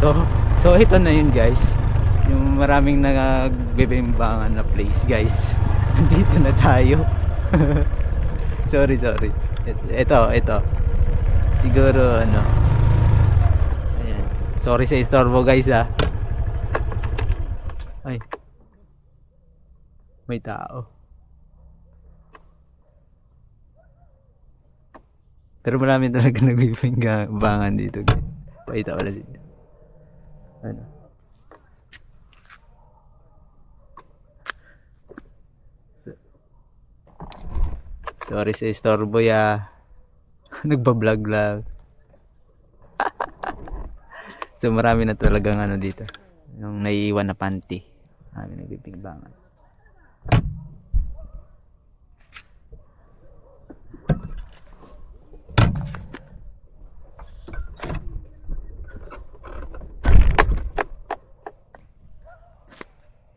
So, so ito na yun guys. Yung maraming nagbebembangan na place guys. Andito na tayo. Sorry. Ito. Siguro ano. Ayan. Sorry sa istorbo guys ah. Ay. May tao. Pero marami talaga nagbibingangan dito guys. Pakita wala dito. Ano? Sorry sa istorbo ya. Nagbablog lang. So marami na talagang ano dito. Yung naiiwan na panty. Marami nagbibingbangan.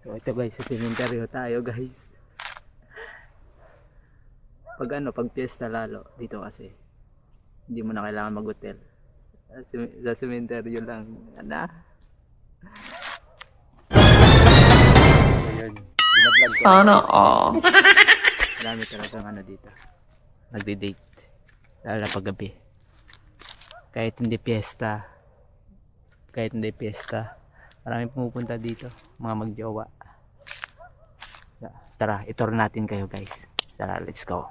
So ito guys, sa sementeryo tayo guys. Pag piyesta lalo dito kasi hindi mo na kailangan mag-hotel. Sa sementeryo lang. Ano? Ayun. Sana all. Marami talagang ano dito. Nagde-date. Lalo na paggabi. Kahit hindi piyesta. Maraming pumupunta dito. Mga magjowa. Tara, itour natin kayo guys. Tara, let's go.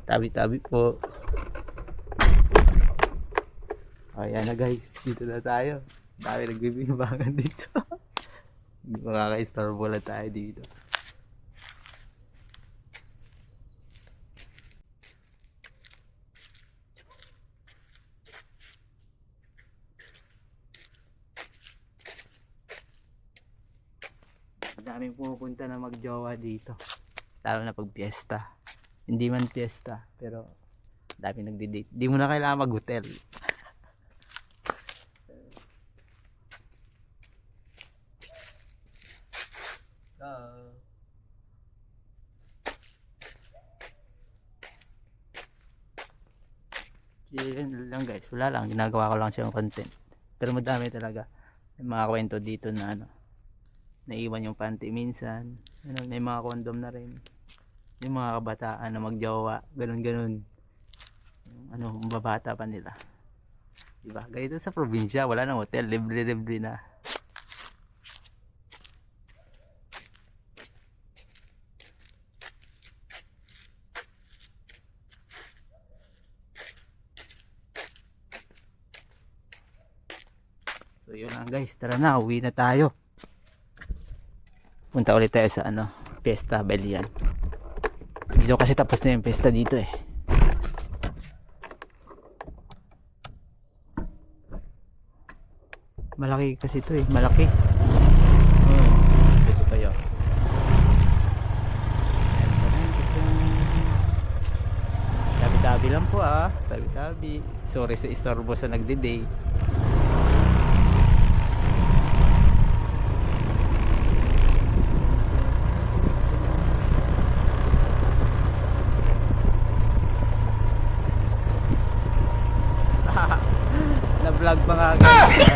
Tabi-tabi po. Ayan na guys, dito na tayo. Dami nagbibingbangan dito. Makaka-istorbo lang tayo dito. Daming pumupunta na magjowa dito. Lalo na pag piyesta. Hindi man piyesta, pero dami nagdi-date. Hindi mo na kailangan mag-hotel. Yun lang guys, wala lang. Ginagawa ko lang siyang content. Pero madami talaga. May mga kwento dito na ano. Naiwan yung panty minsan. Ano, may mga condom na rin. Yung mga kabataan na magjowa, ganun. Ano, babata pa nila. Diba? Ganito sa probinsya, wala nang hotel, libre na. So yun lang guys, tara na, uwi na tayo. Punta ulit tayo sa ano, Fiesta Belian. Dito kasi tapos na yung pesta dito eh. Malaki kasi ito eh, malaki. Dito kayo. Tabi-tabi lang po ah, tabi-tabi. Sorry sa istorbo sa nagde-day. Na-vlog pa nga guys.